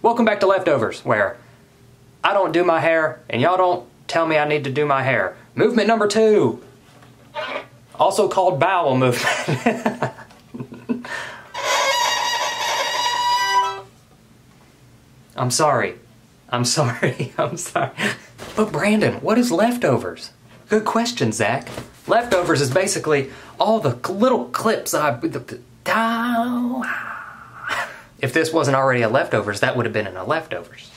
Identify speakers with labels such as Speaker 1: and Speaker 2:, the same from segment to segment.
Speaker 1: Welcome back to Leftovers, where I don't do my hair and y'all don't tell me I need to do my hair. Movement number 2. Also called bowel movement. I'm sorry. I'm sorry. I'm sorry. But Brandon, what is leftovers? Good question, Zach. Leftovers is basically all the little clips If this wasn't already a leftovers, that would have been in a leftovers.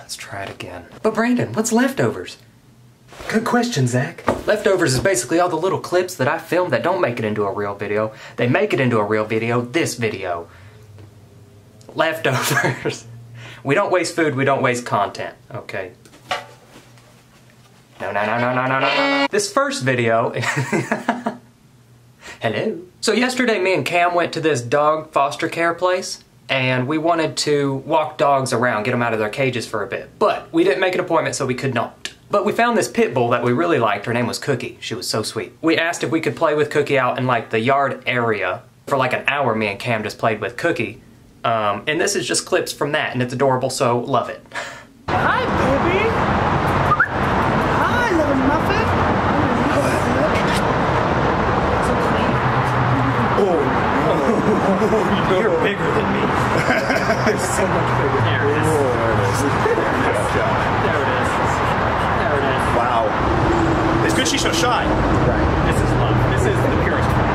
Speaker 1: Let's try it again. But Brandon, what's leftovers? Good question, Zach. Leftovers is basically all the little clips that I filmed that don't make it into a real video. They make it into a real video, this video. Leftovers. We don't waste food, we don't waste content, okay? No. This first video... Hello. So yesterday me and Cam went to this dog foster care place, and we wanted to walk dogs around, get them out of their cages for a bit. But we didn't make an appointment, so we could not. But we found this pit bull that we really liked. Her name was Cookie. She was so sweet. We asked if we could play with Cookie out in like the yard area. For like an hour, me and Cam just played with Cookie. And this is just clips from that, and it's adorable, so love it.
Speaker 2: Hi, baby! Hi, little muffin!
Speaker 1: You're bigger than me. You're so much bigger. There it is. There it is. There it is.
Speaker 2: Wow. It's good she's so shy.
Speaker 1: Right. This is love. This is the purest form.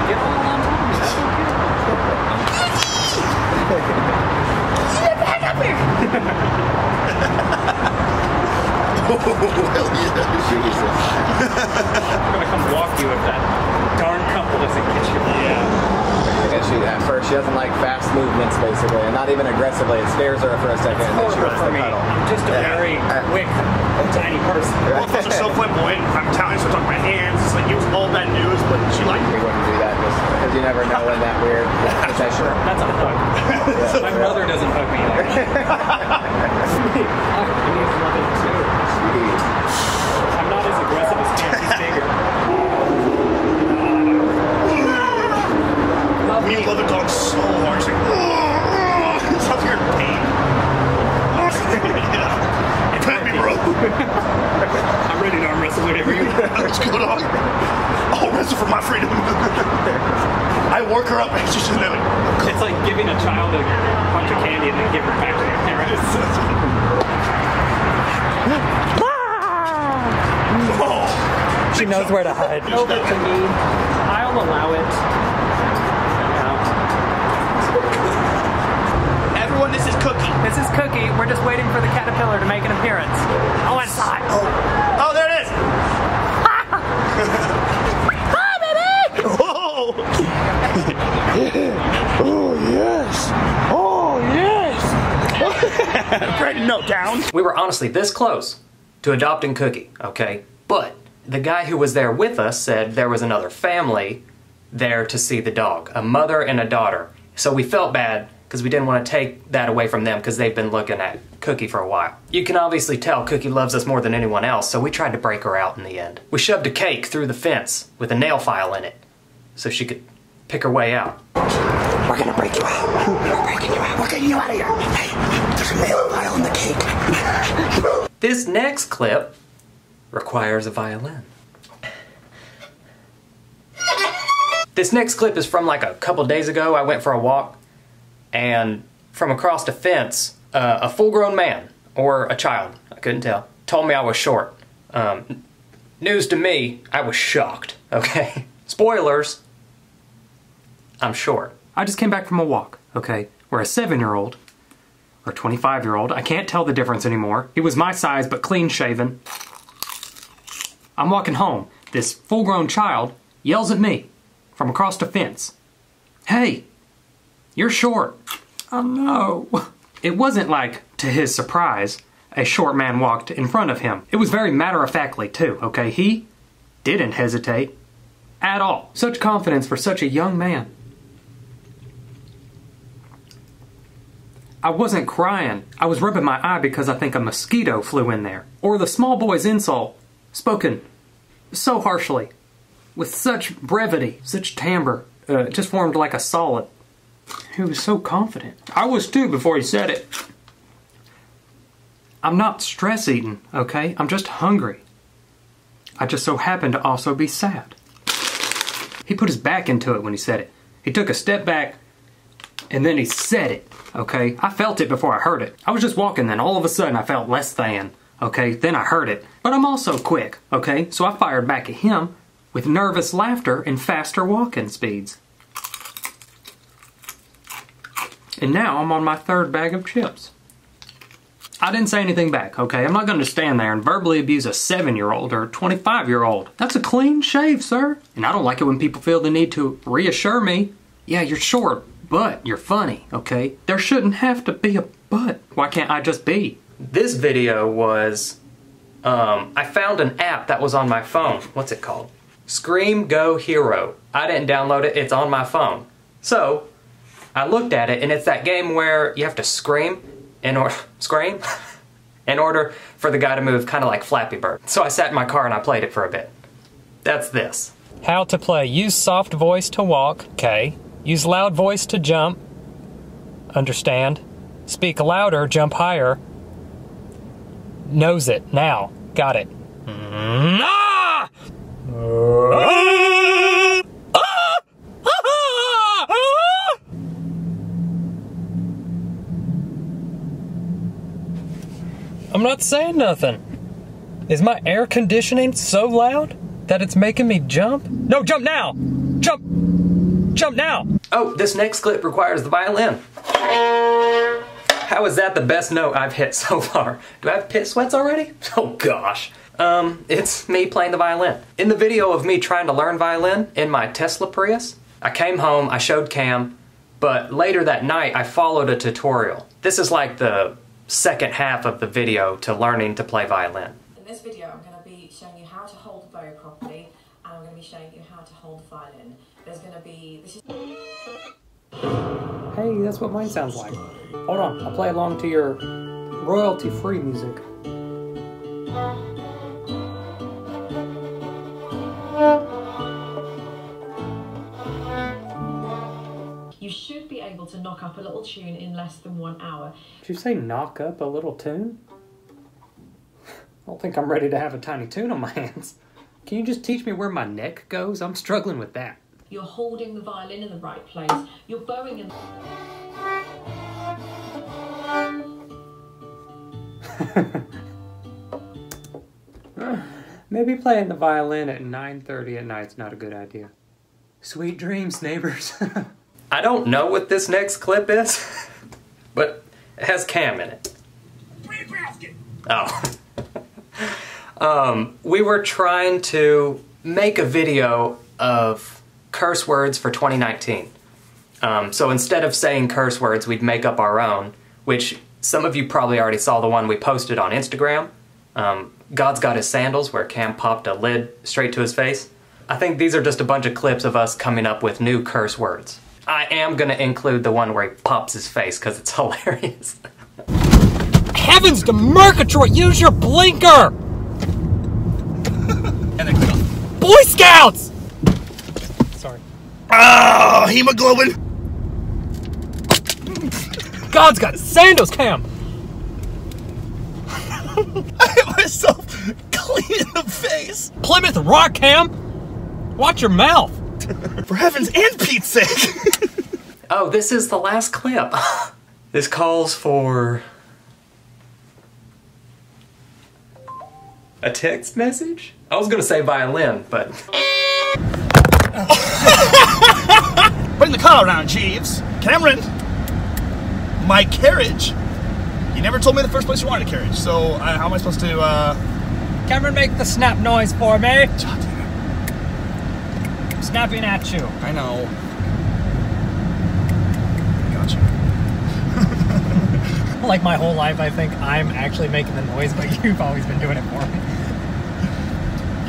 Speaker 1: Get all on top of me. That's okay.
Speaker 3: Get back up here!
Speaker 2: Oh, hell yeah. Jesus.
Speaker 1: I'm gonna come walk you if that darn couple doesn't get you. Yeah.
Speaker 4: I guess at first she doesn't like fast movements, basically, and not even aggressively. It scares her for a second, and then she wants to cuddle.
Speaker 1: I'm just a very quick, tiny person.
Speaker 2: Both of us are so flamboyant. I'm Italian, so I talk with my hands. It's like, it was all bad news, but she liked me.
Speaker 4: We wouldn't do that because you never know when that weird possession.
Speaker 1: That's a hug. Yeah. My mother doesn't hug me like that. I need to love it too. I'm not as aggressive as Cam. He's bigger.
Speaker 2: When you love a dog so hard, it's like, it's like you're in pain. Yeah. Pet me, bro.
Speaker 1: I'm ready to arm wrestle whatever you want.
Speaker 2: Let's go, dog. I'll wrestle for my freedom. I work her up and she's just there.
Speaker 1: It's like giving a child a bunch of candy and then give her back to your parents.
Speaker 2: Oh.
Speaker 1: She knows where to hide. Over to me. I'll allow it.
Speaker 2: Everyone, this is Cookie.
Speaker 1: This is Cookie. We're just waiting for the caterpillar to make an appearance. Oh, it's hot.
Speaker 2: Oh, there it is.
Speaker 3: Hi, baby!
Speaker 2: Oh.
Speaker 3: Oh, yes! Oh, yes!
Speaker 2: Brandon, no, down.
Speaker 1: We were honestly this close to adopting Cookie, okay? But the guy who was there with us said there was another family there to see the dog, a mother and a daughter. So we felt bad because we didn't want to take that away from them because they've been looking at Cookie for a while. You can obviously tell Cookie loves us more than anyone else, so we tried to break her out in the end. We shoved a cake through the fence with a nail file in it so she could pick her way out.
Speaker 3: We're gonna break you out. We're breaking you out. We're getting you out of here. Hey, there's a nail file in the cake.
Speaker 1: This next clip requires a violin. This next clip is from like a couple days ago. I went for a walk, and from across the fence, a full-grown man, or a child, I couldn't tell, told me I was short. News to me, I was shocked, okay? Spoilers, I'm short. I just came back from a walk, okay, where a 7-year-old, or 25-year-old, I can't tell the difference anymore. He was my size, but clean-shaven. I'm walking home. This full-grown child yells at me from across the fence. Hey, you're short. Oh no. It wasn't like, to his surprise, a short man walked in front of him. It was very matter-of-factly too, okay? He didn't hesitate at all. Such confidence for such a young man. I wasn't crying. I was rubbing my eye because I think a mosquito flew in there. Or the small boy's insult, spoken so harshly, with such brevity, such timbre. It just formed like a solid. He was so confident. I was too before he said it. I'm not stress eating, okay? I'm just hungry. I just so happen to also be sad. He put his back into it when he said it. He took a step back and then he said it, okay? I felt it before I heard it. I was just walking, then all of a sudden I felt less than, okay? Then I heard it. But I'm also quick, okay? So I fired back at him with nervous laughter and faster walking speeds. And now I'm on my third bag of chips. I didn't say anything back, okay? I'm not going to stand there and verbally abuse a 7-year-old or a 25-year-old. That's a clean shave, sir. And I don't like it when people feel the need to reassure me. Yeah, you're short, but you're funny, okay? There shouldn't have to be a but. Why can't I just be? This video was, I found an app that was on my phone. What's it called? Scream Go Hero. I didn't download it, it's on my phone. So, I looked at it and it's that game where you have to scream in order for the guy to move, kind of like Flappy Bird. So I sat in my car and I played it for a bit. That's this. How to play. Use soft voice to walk. Okay. Use loud voice to jump. Understand. Speak louder, jump higher. Knows it. Now. Got it. Ah! I'm not saying nothing. Is my air conditioning so loud that it's making me jump? No, jump now! Jump! Jump now! Oh, this next clip requires the violin. How is that the best note I've hit so far? Do I have pit sweats already? Oh gosh. It's me playing the violin. In the video of me trying to learn violin in my Tesla Prius, I came home, I showed Cam, but later that night I followed a tutorial. This is like the second half of the video to learning to play violin.
Speaker 5: In this video I'm going to be showing you how to hold the bow properly, and I'm going to be showing you how to hold the violin. There's going to be...
Speaker 1: Hey, that's what mine sounds like. Hold on, I'll play along to your royalty-free music.
Speaker 5: You should be able to knock up a little tune in less than 1 hour.
Speaker 1: Did you say knock up a little tune? I don't think I'm ready to have a tiny tune on my hands. Can you just teach me where my neck goes? I'm struggling with that.
Speaker 5: You're holding the violin in the right place. You're bowing in...
Speaker 1: Maybe playing the violin at 9:30 at night's not a good idea. Sweet dreams, neighbors. I don't know what this next clip is, but it has Cam in it. Oh. We were trying to make a video of curse words for 2019. So instead of saying curse words, we'd make up our own, which some of you probably already saw the one we posted on Instagram. God's Got His Sandals, where Cam popped a lid straight to his face. I think these are just a bunch of clips of us coming up with new curse words. I am gonna include the one where he pops his face because it's hilarious. Heavens to Murgatroyd, use your blinker!
Speaker 2: And then click on.
Speaker 1: Boy Scouts! Sorry.
Speaker 2: Oh, hemoglobin!
Speaker 1: God's got his sandals, Cam!
Speaker 2: I hit myself clean in the face!
Speaker 1: Plymouth Rock, Cam! Watch your mouth!
Speaker 2: For heaven's and Pete's sake!
Speaker 1: Oh, this is the last clip. This calls for... a text message? I was gonna say violin, but...
Speaker 2: Bring the car around, Jeeves. Cameron! My carriage? You never told me the first place you wanted a carriage, so how am I supposed to,
Speaker 1: Cameron, make the snap noise for me.
Speaker 2: God damn it.
Speaker 1: I'm snapping at you.
Speaker 2: I know. Gotcha.
Speaker 1: Like my whole life, I think I'm actually making the noise, but you've always been doing it for me.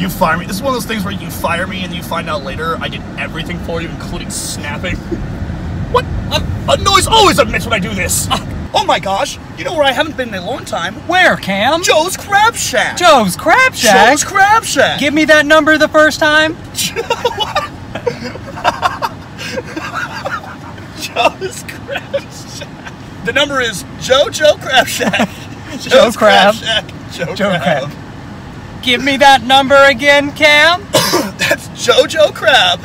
Speaker 2: You fire me. This is one of those things where you fire me and you find out later I did everything for you, including snapping. What? A noise always admits when I do this. Oh my gosh, you know where I haven't been in a long time?
Speaker 6: Where, Cam?
Speaker 2: Joe's Crab Shack.
Speaker 6: Joe's Crab Shack?
Speaker 2: Joe's Crab Shack.
Speaker 6: Give me that number the first time.
Speaker 2: Joe's Crab Shack. The number is Joe Crab Shack.
Speaker 6: Joe Crab.
Speaker 2: Shack. Joe
Speaker 6: Crab. Give me that number again, Cam.
Speaker 2: That's Joe Crab.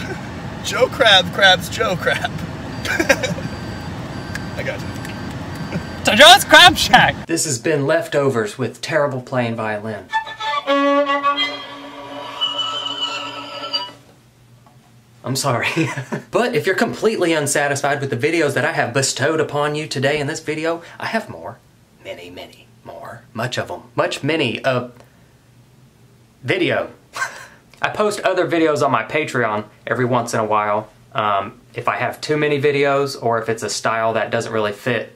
Speaker 2: Joe Crab grabs Joe Crab. I got you.
Speaker 6: To Joe's Crab Shack.
Speaker 1: This has been Leftovers with Terrible Playing Violin. I'm sorry. But if you're completely unsatisfied with the videos that I have bestowed upon you today in this video, I have more. Many, many more. Much of them. Many video. I post other videos on my Patreon every once in a while. If I have too many videos or if it's a style that doesn't really fit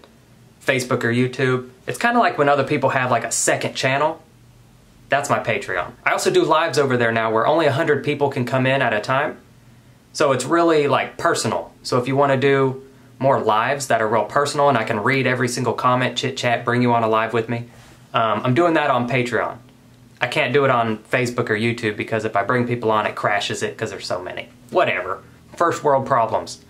Speaker 1: Facebook or YouTube. It's kind of like when other people have like a second channel. That's my Patreon. I also do lives over there now where only 100 people can come in at a time. So it's really like personal. So if you want to do more lives that are real personal and I can read every single comment, chit chat, bring you on a live with me, I'm doing that on Patreon. I can't do it on Facebook or YouTube because if I bring people on it crashes it because there's so many. Whatever. First world problems.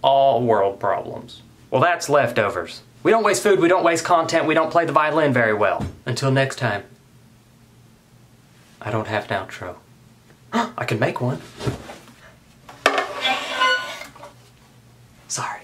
Speaker 1: All world problems. Well, that's Leftovers. We don't waste food, we don't waste content, we don't play the violin very well. Until next time. I don't have an outro. I can make one. Sorry.